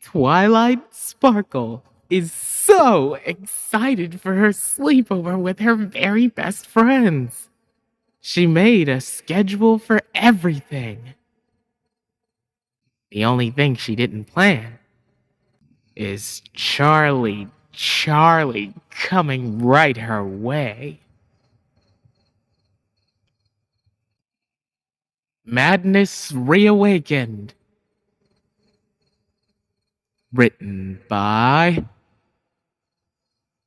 Twilight Sparkle is so excited for her sleepover with her very best friends. She made a schedule for everything. The only thing she didn't plan is Charlie coming right her way. Madness Reawakened. Written by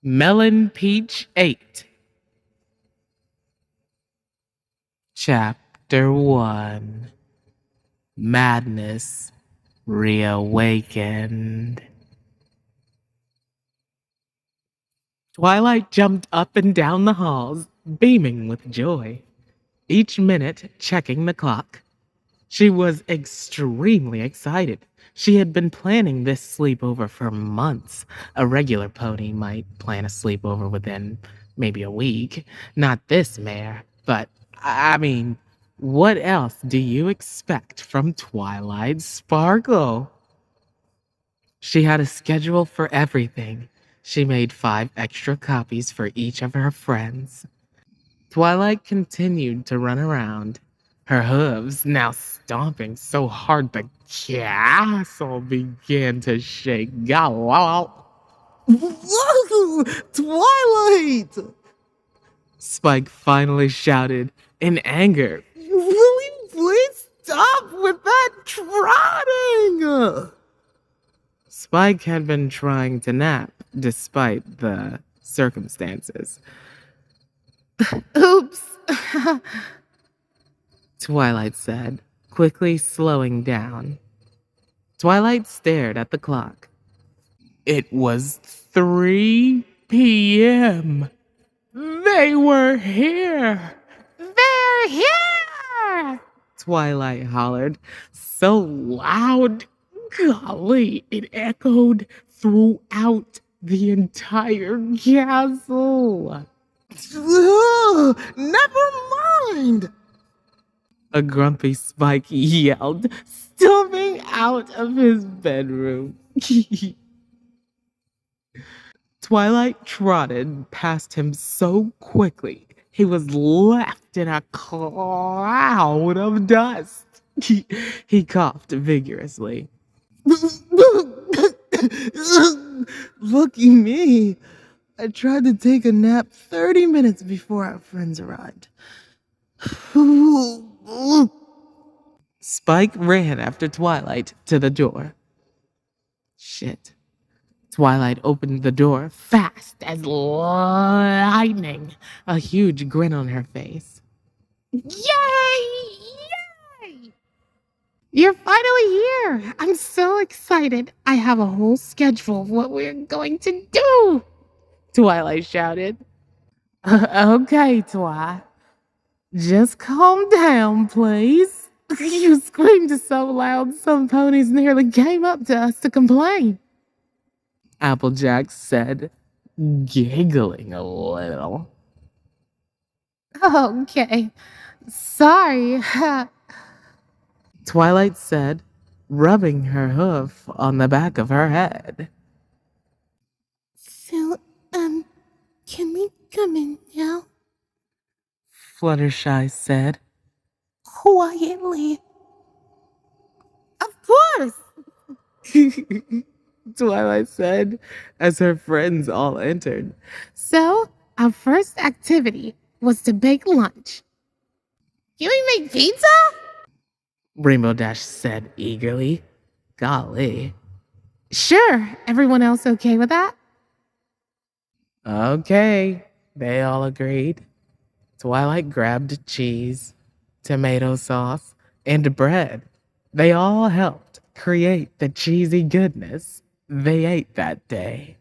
Melon Peach 8. Chapter 1. Madness Reawakened. Twilight jumped up and down the halls, beaming with joy, each minute checking the clock. She was extremely excited. She had been planning this sleepover for months. A regular pony might plan a sleepover within maybe a week. Not this mare, but I mean, what else do you expect from Twilight Sparkle? She had a schedule for everything. She made 5 extra copies for each of her friends. Twilight continued to run around, her hooves now stomping so hard the castle began to shake. Whoa, Twilight! Spike finally shouted in anger. Will you please stop with that trotting? Spike had been trying to nap despite the circumstances. Oops, Twilight said, quickly slowing down. Twilight stared at the clock. It was 3 p.m. They were here. They're here! Twilight hollered, so loud. Golly, it echoed throughout the entire castle. Never mind! A grumpy Spike yelled, storming out of his bedroom. Twilight trotted past him so quickly, he was left in a cloud of dust. He coughed vigorously. Lucky me. I tried to take a nap 30 minutes before our friends arrived. Spike ran after Twilight to the door. Shit. Twilight opened the door fast as lightning, a huge grin on her face. Yay! Yay! You're finally here! I'm so excited. I have a whole schedule of what we're going to do! Twilight shouted. Okay, Twi. Just calm down, please. You screamed so loud some ponies nearly came up to us to complain. Applejack said, giggling a little. Okay, sorry. Twilight said, rubbing her hoof on the back of her head. So, can we come in now? Fluttershy said, quietly. Of course! Twilight said, as her friends all entered. So, our first activity was to bake lunch. Can we make pizza? Rainbow Dash said eagerly. Golly. Sure, everyone else okay with that? Okay, they all agreed. Twilight grabbed cheese, tomato sauce, and bread. They all helped create the cheesy goodness they ate that day.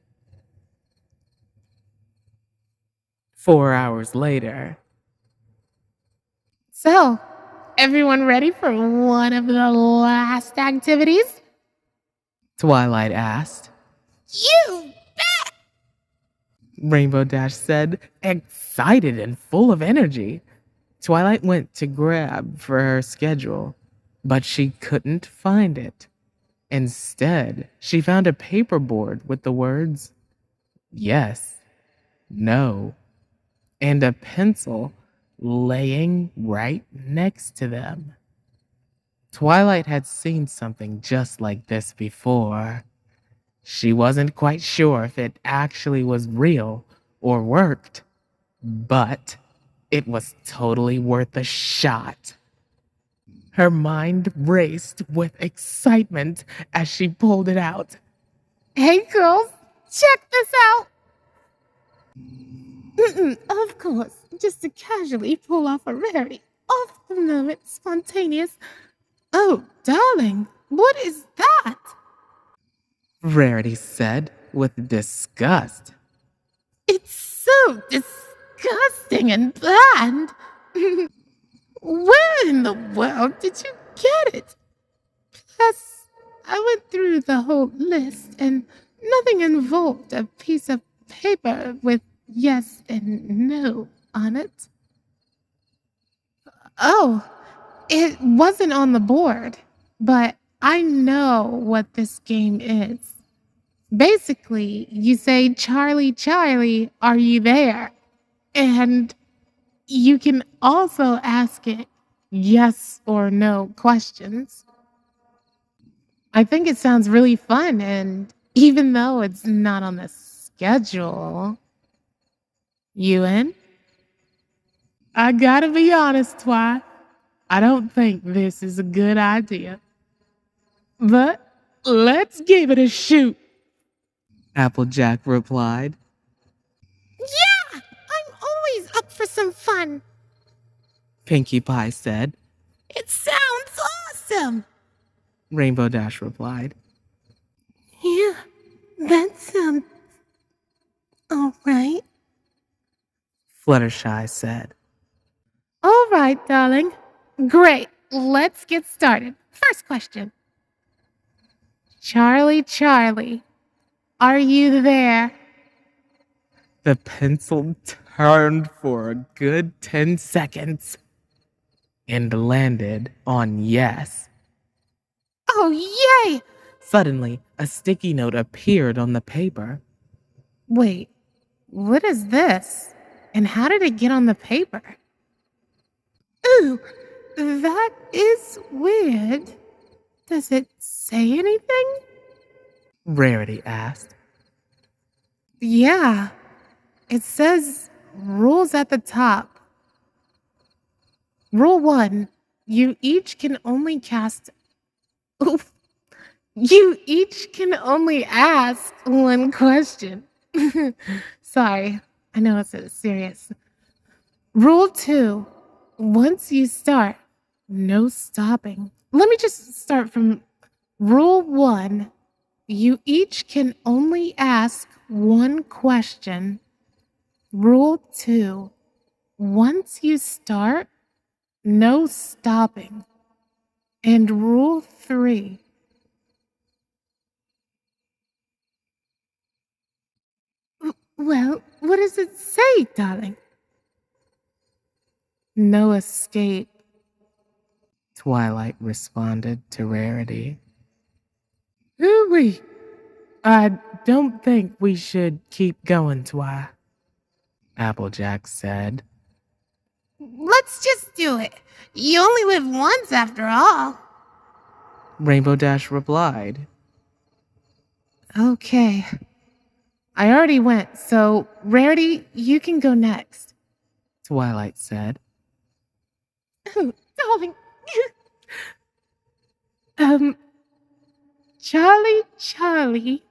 4 hours later. So, everyone ready for one of the last activities? Twilight asked. You bet! Rainbow Dash said, excited and full of energy. Twilight went to grab for her schedule, but she couldn't find it. Instead, she found a paperboard with the words yes, no, and a pencil laying right next to them. Twilight had seen something just like this before. She wasn't quite sure if it actually was real or worked, but it was totally worth a shot. Her mind raced with excitement as she pulled it out. Hey girls, check this out! Of course, just to casually pull off a rarity. Off the moment, spontaneous. Oh, darling, what is that? Rarity said with disgust. It's so disgusting and bland. Where in the world did you get it? Plus, I went through the whole list and nothing involved a piece of paper with yes and no on it. Oh, it wasn't on the board, but I know what this game is. Basically, you say, Charlie, Charlie, are you there? And you can also ask it yes or no questions. I think it sounds really fun, and even though it's not on the schedule, you in? I gotta be honest, Twi. I don't think this is a good idea. But let's give it a shoot. Applejack replied. Yeah, I'm always up for some fun. Pinkie Pie said. It sounds awesome. Rainbow Dash replied. Yeah, that sounds all right. Fluttershy said. All right, darling. Great. Let's get started. First question. Charlie, Charlie, are you there? The pencil turned for a good 10 seconds and landed on yes. Oh, yay! Suddenly, a sticky note appeared on the paper. Wait, what is this? And how did it get on the paper? Ooh, that is weird. Does it say anything? Rarity asked. Yeah, it says rules at the top. Rule 1, you each can only cast... Oof. You each can only ask one question. Sorry, I know it's serious. Rule 2, once you start, no stopping. Let me just start from Rule 1. You each can only ask one question. Rule 2, once you start, no stopping. And Rule 3, well, what does it say, darling? No escape. Twilight responded to Rarity. Hooey! I don't think we should keep going, Twi, Applejack said. Let's just do it. You only live once after all. Rainbow Dash replied. Okay. I already went, so Rarity, you can go next. Twilight said. Oh, darling. Charlie, Charlie,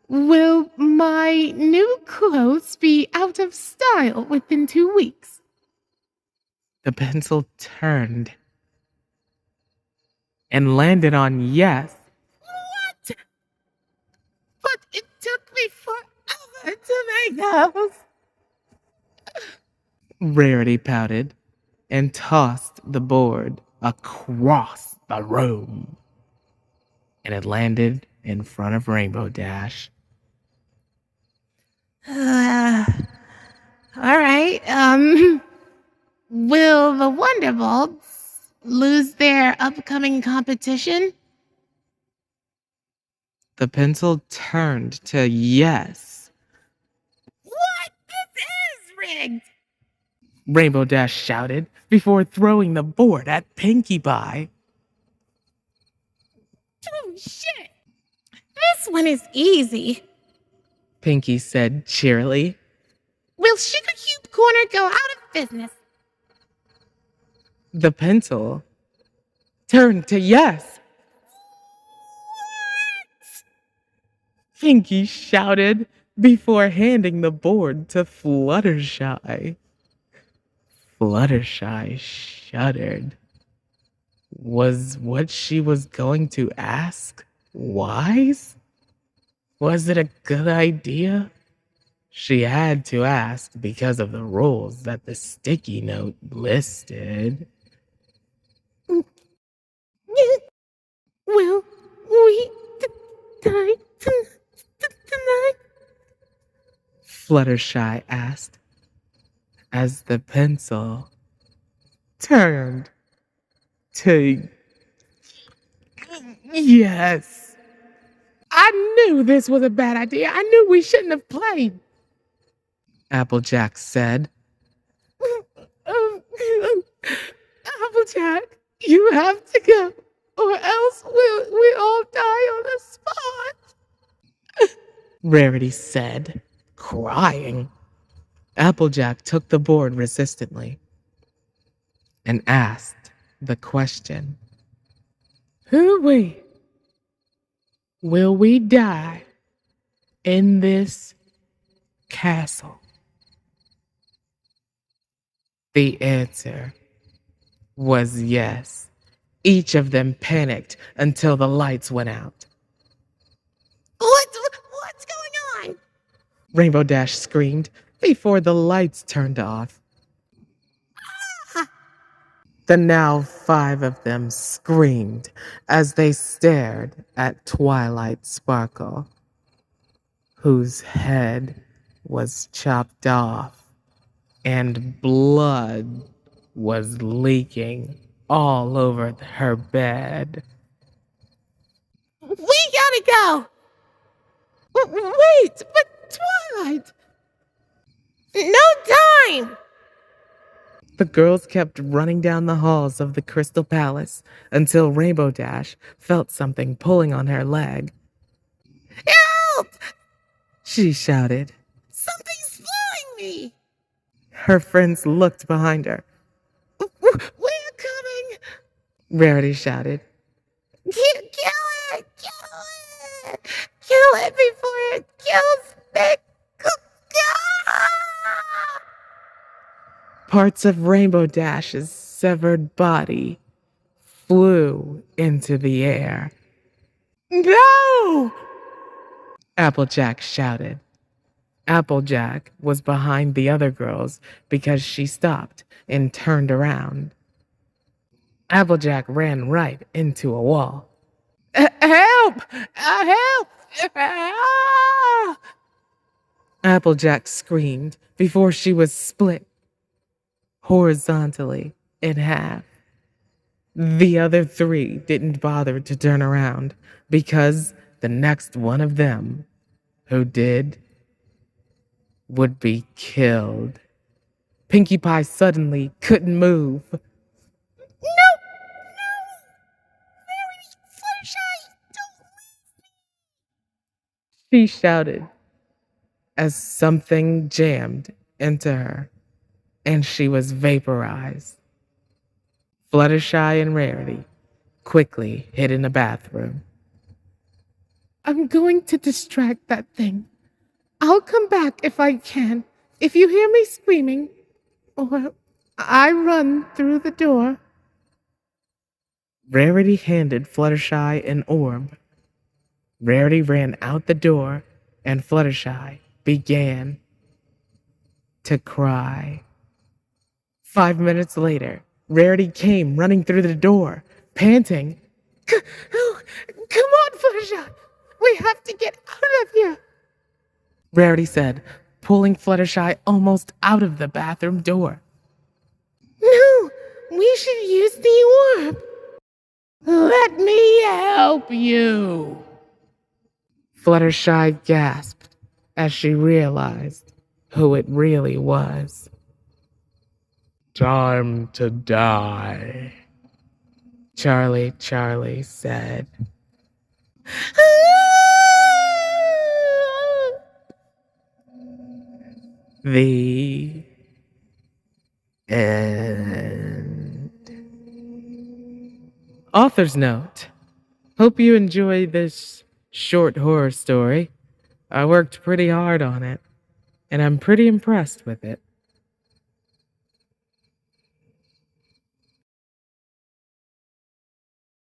will my new clothes be out of style within 2 weeks? The pencil turned and landed on yes. What? But it took me forever to make those. Rarity pouted and tossed the board across the room. And it landed in front of Rainbow Dash. All right. Will the Wonderbolts lose their upcoming competition? The pencil turned to yes. What? This is rigged! Rainbow Dash shouted before throwing the board at Pinkie Pie. Oh, shit! This one is easy. Pinkie said cheerily. Will Sugar Cube Corner go out of business? The pencil turned to yes. What? Pinkie shouted before handing the board to Fluttershy. Fluttershy shuddered. Was what she was going to ask wise? Was it a good idea? She had to ask because of the rules that the sticky note listed. Will we die tonight? Fluttershy asked as the pencil turned to yes. I knew this was a bad idea. I knew we shouldn't have played, Applejack said. Applejack, you have to go, or else we all die on the spot, Rarity said, crying. Applejack took the board resistantly and asked the question, who will we die in this castle? The answer was yes. Each of them panicked until the lights went out. What's going on? Rainbow Dash screamed before the lights turned off. Ah! The now 5 of them screamed as they stared at Twilight Sparkle, whose head was chopped off and blood was leaking all over her bed. We gotta go! Wait, but Twilight! No time! The girls kept running down the halls of the Crystal Palace until Rainbow Dash felt something pulling on her leg. Help! She shouted. Something's following me! Her friends looked behind her. We're coming! Rarity shouted. Kill it! Kill it! Kill it before it kills me! Parts of Rainbow Dash's severed body flew into the air. No! Applejack shouted. Applejack was behind the other girls because she stopped and turned around. Applejack ran right into a wall. Help! Help! Ah! Applejack screamed before she was split horizontally in half. The other 3 didn't bother to turn around because the next one of them who did would be killed. Pinkie Pie suddenly couldn't move. No! Rarity, Fluttershy, don't leave She me! shouted as something jammed into her and she was vaporized. Fluttershy and Rarity quickly hid in the bathroom. I'm going to distract that thing. I'll come back if I can. If you hear me screaming, or I run through the door. Rarity handed Fluttershy an orb. Rarity ran out the door, and Fluttershy began to cry. 5 minutes later, Rarity came running through the door, panting. Come on, Fluttershy! We have to get out of here! Rarity said, pulling Fluttershy almost out of the bathroom door. No, we should use the orb. Let me help you. Fluttershy gasped as she realized who it really was. Time to die, Charlie said. The end. Author's note. Hope you enjoy this short horror story. I worked pretty hard on it, and I'm pretty impressed with it.